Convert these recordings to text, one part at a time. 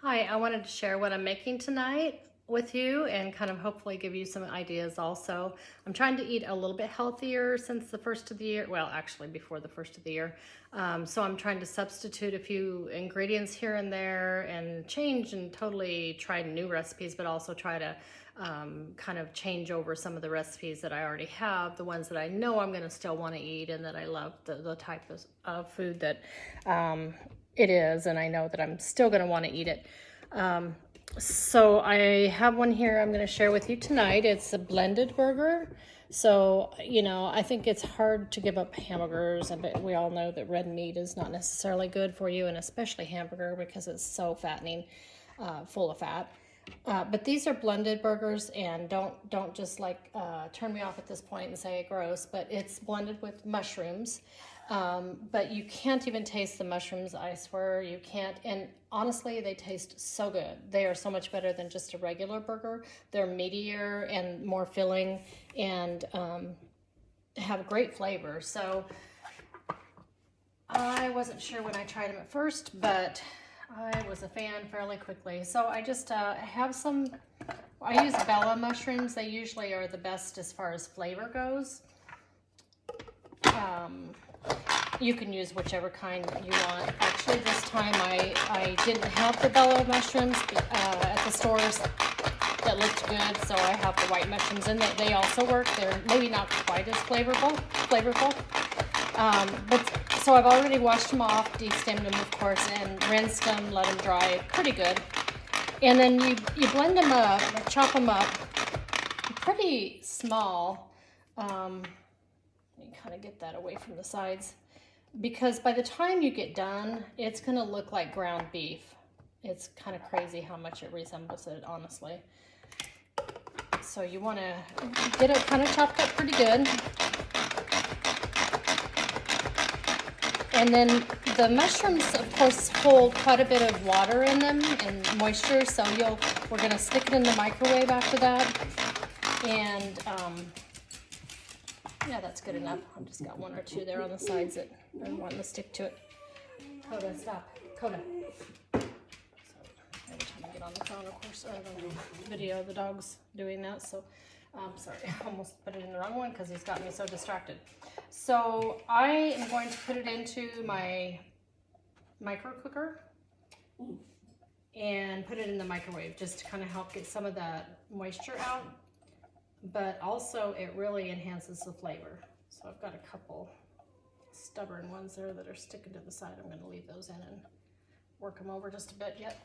Hi, I wanted to share what I'm making tonight with you and kind of hopefully give you some ideas also. I'm trying to eat a little bit healthier since the first of the year. Well, actually before the first of the year. So I'm trying to substitute a few ingredients here and there and change and totally try new recipes, but also try to kind of change over some of the recipes that I already have, the ones that I know I'm going to still want to eat and that I love, the type of food that it is, and I know that I'm still going to want to eat it. So I have one here I'm going to share with you tonight. It's a blended burger. So, I think it's hard to give up hamburgers, but we all know that red meat is not necessarily good for you, and especially hamburger because it's so fattening, full of fat. But these are blended burgers, and don't just turn me off at this point and say gross, but it's blended with mushrooms. But you can't even taste the mushrooms, I swear you can't. And honestly, they taste so good. They are so much better than just a regular burger. They're meatier and more filling and have great flavor. So I wasn't sure when I tried them at first, but I was a fan fairly quickly. So I just have some, I use Bella mushrooms. They usually are the best as far as flavor goes. You can use whichever kind you want. Actually, this time I didn't have the Bella mushrooms at the stores that looked good, so I have the white mushrooms, and they also work. They're maybe not quite as flavorful. But so I've already washed them off, de-stemmed them, of course, and rinsed them, let them dry pretty good. And then you blend them up, chop them up pretty small. You kind of get that away from the sides, because by the time you get done, it's going to look like ground beef. It's kind of crazy how much it resembles it, honestly. So you want to get it kind of chopped up pretty good. And then the mushrooms, of course, hold quite a bit of water in them and moisture, so we're going to stick it in the microwave after that. And yeah, that's good enough. I've just got one or two there on the sides that I'm wanting to stick to it. Coda, stop. Coda. So every time I get on the phone, of course, or the video of the dog's doing that. So, sorry, I almost put it in the wrong one because he's got me so distracted. So I am going to put it into my micro cooker and put it in the microwave just to kind of help get some of that moisture out. But also it really enhances the flavor. So I've got a couple stubborn ones there that are sticking to the side. I'm going to leave those in and work them over just a bit yet.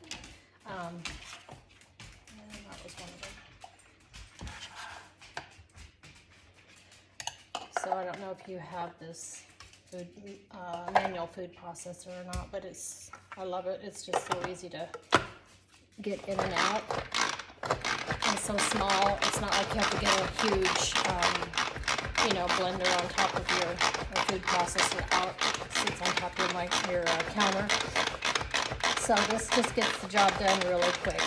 And that was one of them. So I don't know if you have this food, manual food processor or not, but I love it. It's just so easy to get in and out. It's so small. It's not like you have to get a huge, blender on top of your food processor out. It sits on top of your counter. So this just gets the job done really quick.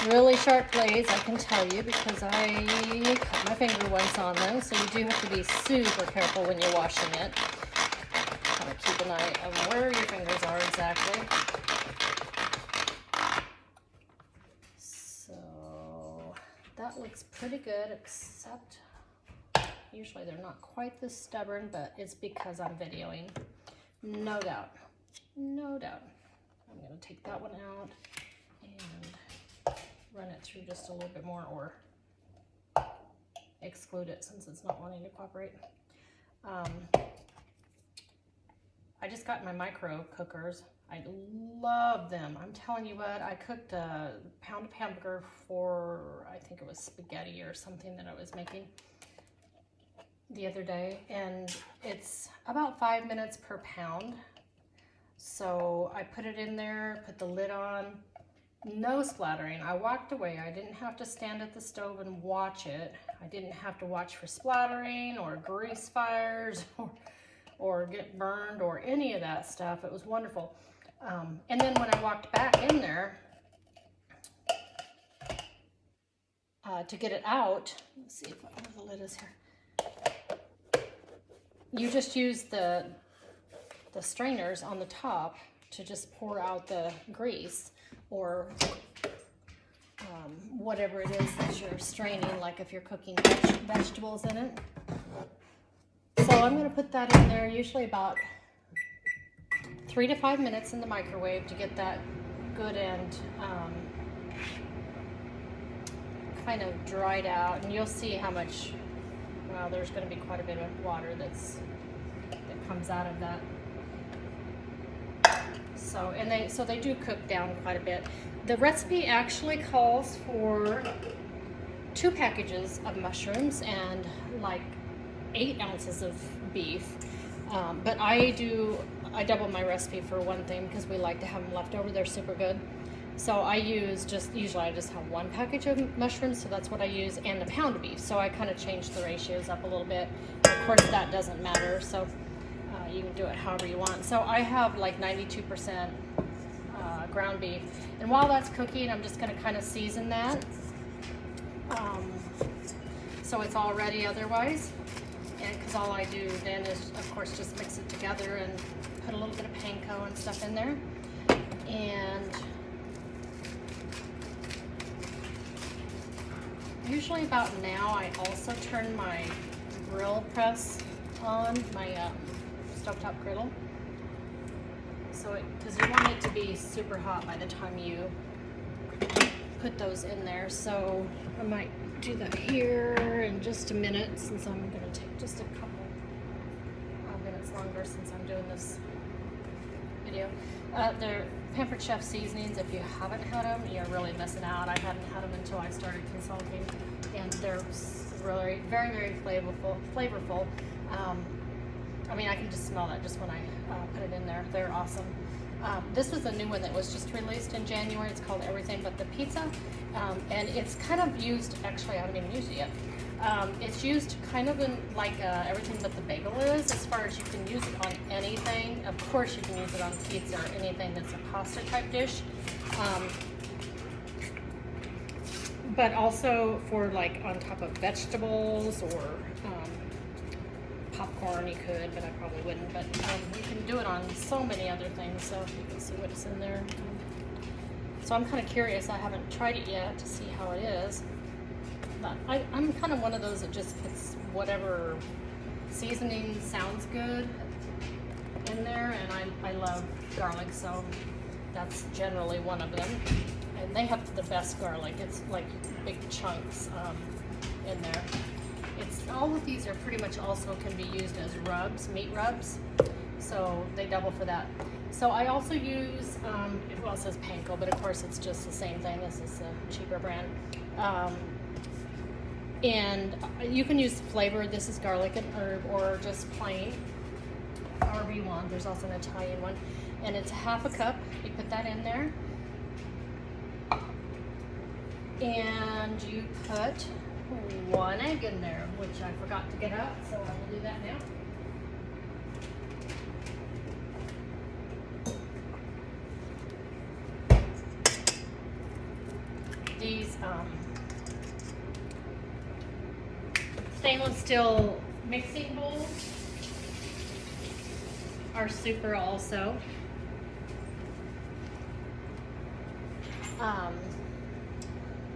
Really sharp blades, I can tell you, because I cut my finger once on them. So you do have to be super careful when you're washing it. Kind of keep an eye on where your fingers are exactly. That looks pretty good, except usually they're not quite this stubborn, but it's because I'm videoing. No doubt. No doubt. I'm going to take that one out and run it through just a little bit more, or exclude it since it's not wanting to cooperate. I just got my micro cookers. I love them. I'm telling you what, I cooked a pound of hamburger for, I think it was spaghetti or something that I was making the other day, and it's about 5 minutes per pound. So I put it in there, put the lid on, no splattering. I walked away. I didn't have to stand at the stove and watch it. I didn't have to watch for splattering or grease fires or get burned or any of that stuff. It was wonderful. And then when I walked back in there to get it out, let's see if the lid is here. You just use the strainers on the top to just pour out the grease or whatever it is that you're straining, like if you're cooking vegetables in it. So I'm going to put that in there, usually about 3 to 5 minutes in the microwave to get that good and kind of dried out. And you'll see how much, well, there's going to be quite a bit of water that comes out of that. So, so they do cook down quite a bit. The recipe actually calls for 2 packages of mushrooms and like 8 ounces of beef. But I double my recipe for one thing because we like to have them left over. They're super good. So I usually I just have 1 package of mushrooms, so that's what I use, and a pound of beef. So I kind of change the ratios up a little bit. Of course, that doesn't matter, so you can do it however you want. So I have like 92% ground beef. And while that's cooking, I'm just going to kind of season that. So it's all ready otherwise. And because all I do then is, of course, just mix it together and put a little bit of panko and stuff in there. And usually about now, I also turn my grill press on, my stovetop griddle. So because you want it to be super hot by the time you put those in there. So I might do that here in just a minute, since I'm going to take just a couple minutes longer since I'm doing this video. They're Pampered Chef seasonings. If you haven't had them, you're really missing out. I hadn't had them until I started consulting, and they're really very, very flavorful. I mean, I can just smell that just when I put it in there. They're awesome. This is a new one that was just released in January. It's called Everything But the Pizza, and it's kind of used, actually I haven't even used it yet. It's used kind of in like Everything But the Bagel is, as far as you can use it on anything. Of course you can use it on pizza or anything that's a pasta type dish. But also for like on top of vegetables or popcorn, you could, but I probably wouldn't. But you can do it on so many other things, so you can see what's in there. So I'm kind of curious. I haven't tried it yet to see how it is. But I'm kind of one of those that just puts whatever seasoning sounds good in there, and I love garlic, so that's generally one of them. And they have the best garlic. It's like big chunks in there. All of these are pretty much also can be used as rubs, meat rubs. So they double for that. So I also use, well, it says panko, but of course it's just the same thing. This is a cheaper brand. And you can use flavor. This is garlic and herb, or just plain, however you want. There's also an Italian one. And it's 1/2 cup. You put that in there. And you put 1 egg in there, which I forgot to get out, so I will do that now. These stainless steel mixing bowls are super also.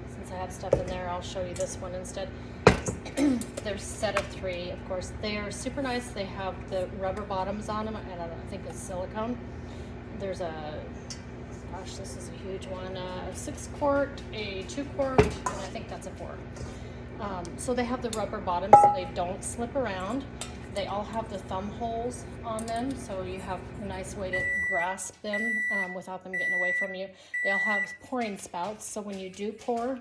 Since I have stuff in there, I'll show you this one instead. There's a set of 3, of course. They are super nice. They have the rubber bottoms on them, and I think it's silicone. There's a, gosh, this is a huge one, a 6-quart, a 2-quart, and I think that's a 4. So they have the rubber bottoms so they don't slip around. They all have the thumb holes on them, so you have a nice way to grasp them without them getting away from you. They all have pouring spouts, so when you do pour,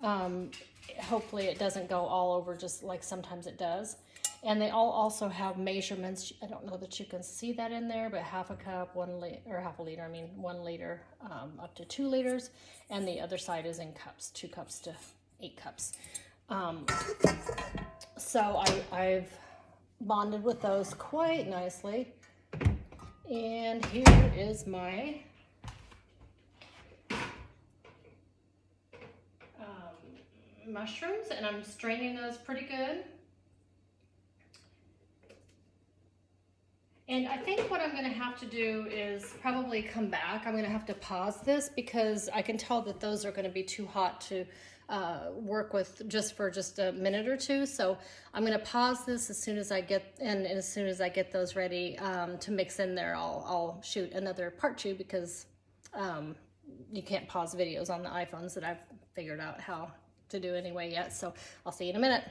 hopefully it doesn't go all over just like sometimes it does. And they all also have measurements. I don't know that you can see that in there, but 1/2 cup, 1 liter, or 1/2 liter, I mean 1 liter, up to 2 liters. And the other side is in cups, 2 cups to 8 cups. So I've bonded with those quite nicely. And here is my mushrooms, and I'm straining those pretty good. And I think what I'm gonna have to do is probably come back. I'm gonna have to pause this because I can tell that those are gonna be too hot to work with just for a minute or two. So I'm gonna pause this as soon as I get, and as soon as I get those ready to mix in there, I'll shoot another part 2 because you can't pause videos on the iPhones that I've figured out how to do anyway yet. So I'll see you in a minute.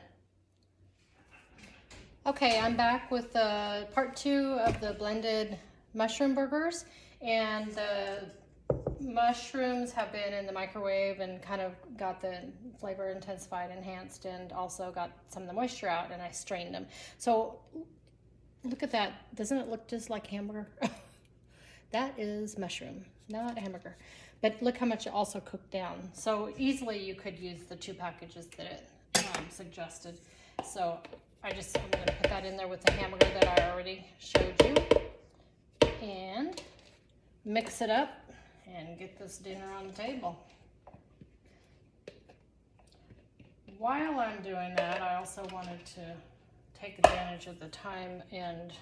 Okay, I'm back with part 2 of the blended mushroom burgers, and the mushrooms have been in the microwave and kind of got the flavor intensified, enhanced, and also got some of the moisture out, and I strained them. So look at that. Doesn't it look just like hamburger? That is mushroom, not a hamburger. But look how much it also cooked down. So easily you could use the 2 packages that it suggested. So I'm gonna put that in there with the hamburger that I already showed you and mix it up and get this dinner on the table. While I'm doing that, I also wanted to take advantage of the time and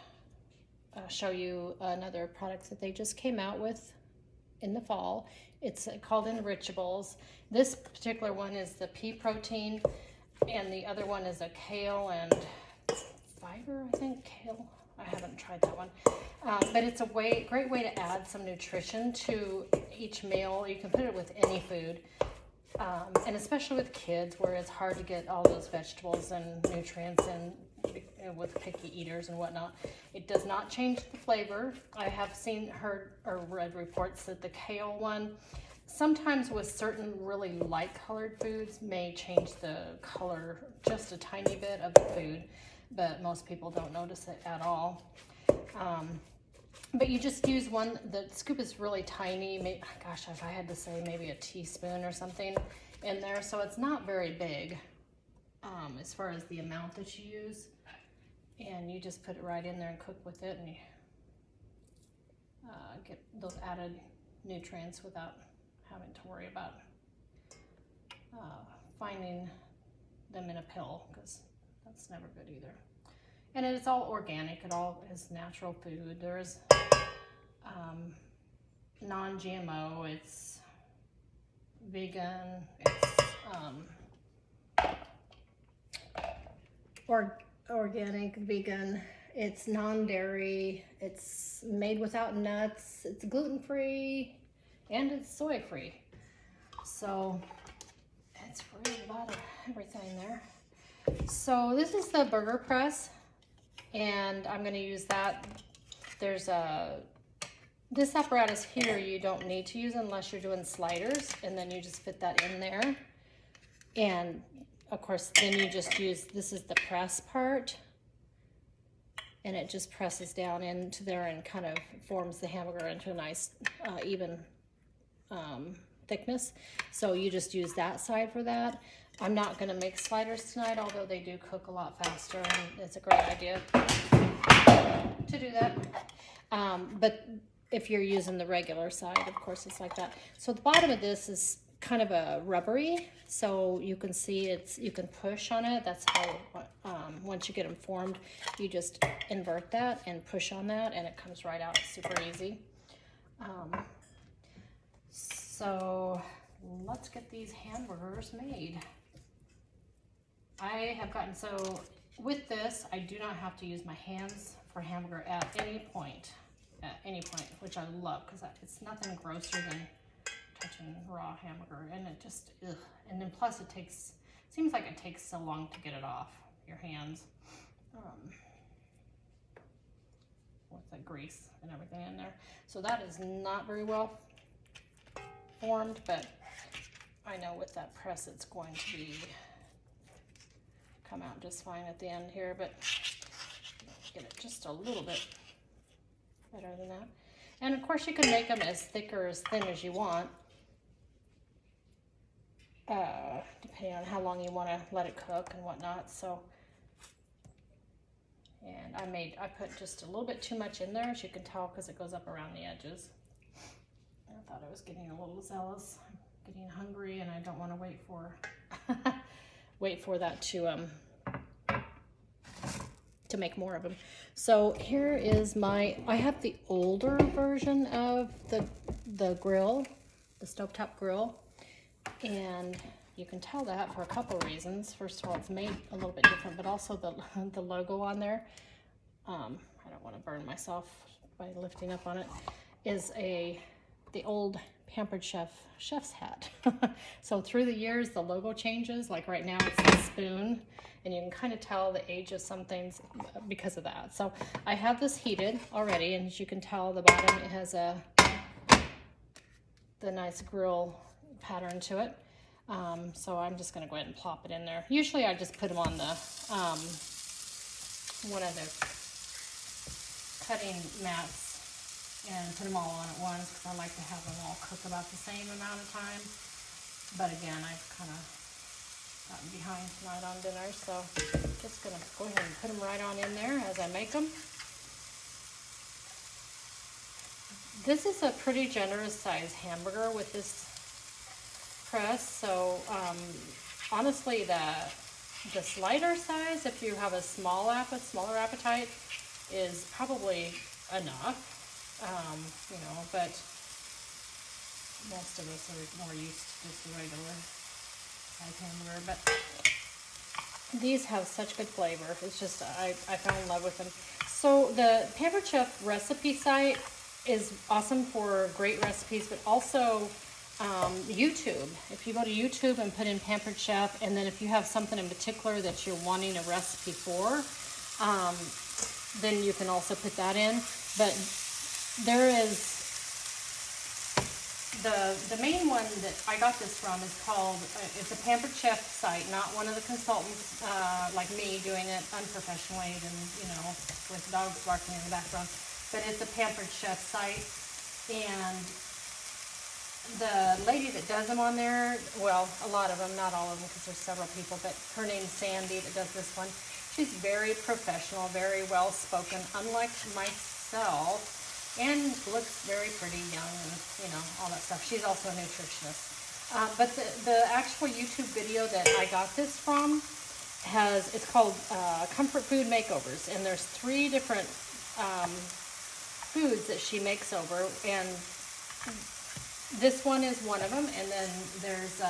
show you another product that they just came out with in the fall. It's called Enrichables. This particular one is the pea protein, and the other one is a kale and fiber, I think, kale. I haven't tried that one. But it's a great way to add some nutrition to each meal. You can put it with any food, and especially with kids where it's hard to get all those vegetables and nutrients in with picky eaters and whatnot. It does not change the flavor. I have heard or read reports that the kale one, sometimes with certain really light colored foods, may change the color just a tiny bit of the food, but most people don't notice it at all. But you just use one. The scoop is really tiny. Gosh, if I had to say, maybe a teaspoon or something in there. So it's not very big as far as the amount that you use. And you just put it right in there and cook with it, and you get those added nutrients without having to worry about finding them in a pill, because that's never good either. And it's all organic. It all is natural food. There's non-GMO. It's vegan. It's organic, vegan. It's non-dairy. It's made without nuts. It's gluten-free, and it's soy-free. So it's free about everything there. So this is the burger press, and I'm going to use that. There's this apparatus here you don't need to use unless you're doing sliders, and then you just fit that in there. And of course, then you just use, this is the press part, and it just presses down into there and kind of forms the hamburger into a nice even thickness. So you just use that side for that. I'm not going to make sliders tonight, although they do cook a lot faster, and it's a great idea to do that. But if you're using the regular side, of course, it's like that. So the bottom of this is kind of a rubbery, so you can see you can push on it. That's how, once you get them formed, you just invert that and push on that, and it comes right out super easy. So let's get these hamburgers made. I have gotten, so with this, I do not have to use my hands for hamburger at any point, which I love, because it's nothing grosser than touching raw hamburger, and it just, ugh. And then plus it seems like it takes so long to get it off your hands with the grease and everything in there. So that is not very well formed, but I know with that press it's going to come out just fine at the end here, but get it just a little bit better than that. And of course you can make them as thick or as thin as you want, depending on how long you want to let it cook and whatnot. So, and I put just a little bit too much in there, as you can tell, because it goes up around the edges. I thought I was getting a little zealous. I'm getting hungry, and I don't want to wait for that to to make more of them. So here is I have the older version of the grill, the stovetop grill, and you can tell that for a couple reasons. First of all, it's made a little bit different, but also the logo on there, I don't want to burn myself by lifting up on it, is the old Pampered chef's hat. So through the years, the logo changes. Like right now, it's the spoon, and you can kind of tell the age of some things because of that. So I have this heated already, and as you can tell, the bottom, it has the nice grill pattern to it. So I'm just going to go ahead and plop it in there. Usually I just put them on the one of the cutting mats and put them all on at once, because I like to have them all cook about the same amount of time. But again, I've kind of gotten behind tonight on dinner, so just going to go ahead and put them right on in there as I make them. This is a pretty generous size hamburger with this press, so honestly the slider size, if you have a smaller appetite, is probably enough. You know, but most of us are more used to just the regular size hamburger. But these have such good flavor. It's just, I fell in love with them. So the Pampered Chef recipe site is awesome for great recipes, but also YouTube. If you go to YouTube and put in Pampered Chef, and then if you have something in particular that you're wanting a recipe for, then you can also put that in. But there is the main one that I got this from is called, it's a Pampered Chef site, not one of the consultants like me doing it unprofessionally and, you know, with dogs barking in the background. But it's a Pampered Chef site, and the lady that does them on there, well, a lot of them, not all of them, because there's several people, but her name's Sandy that does this one. She's very professional, very well spoken, unlike myself. And looks very pretty, young, and you know, all that stuff. She's also a nutritionist. But the actual YouTube video that I got this from it's called Comfort Food Makeovers, and there's 3 different foods that she makes over, and this one is one of them. And then there's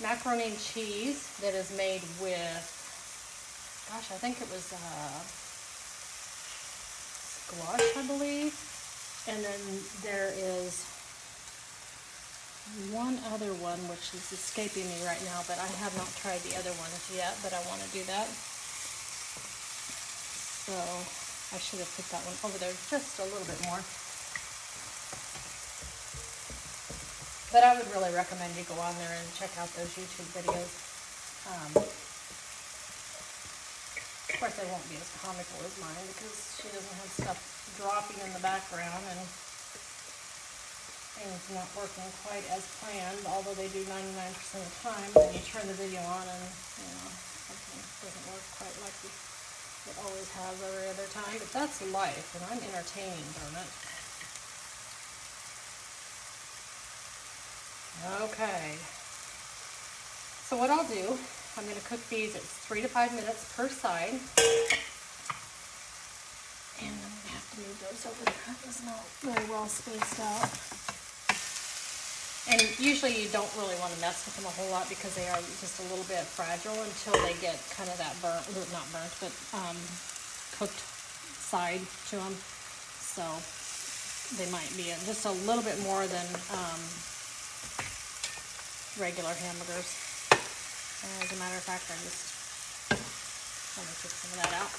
macaroni and cheese that is made with, gosh, I think it was squash, I believe. And then there is one other one which is escaping me right now, but I have not tried the other ones yet, but I want to do that. So I should have put that one over there just a little bit more. But I would really recommend you go on there and check out those YouTube videos. Of course, they won't be as comical as mine because she doesn't have stuff dropping in the background and things not working quite as planned, although they do 99% of the time. Then you turn the video on and, you know, something doesn't work quite like it always has every other time. But that's life, and I'm entertaining, darn it. Okay. So what I'll do, I'm going to cook these at 3 to 5 minutes per side. And I'm going to have to move those over there. That was not very well spaced out. And usually you don't really want to mess with them a whole lot because they are just a little bit fragile until they get kind of that not burnt, but cooked side to them. So they might be just a little bit more than regular hamburgers. As a matter of fact, let me take some of that out.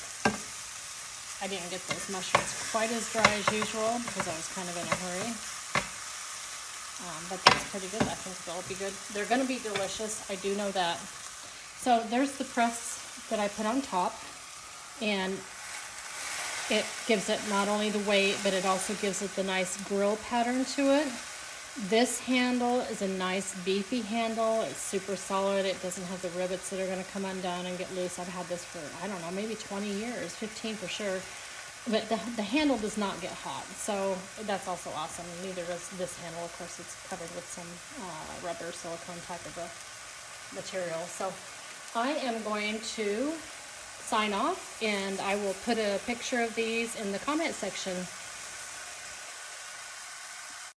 I didn't get those mushrooms quite as dry as usual because I was kind of in a hurry. But that's pretty good. I think they'll be good. They're going to be delicious. I do know that. So there's the press that I put on top. And it gives it not only the weight, but it also gives it the nice grill pattern to it. This handle is a nice beefy handle. It's super solid. It doesn't have the rivets that are going to come undone and get loose. I've had this for, I don't know, maybe 20 years, 15 for sure. But the handle does not get hot, so that's also awesome. Neither does this handle. Of course, it's covered with some rubber silicone type of a material. So I am going to sign off, and I will put a picture of these in the comment section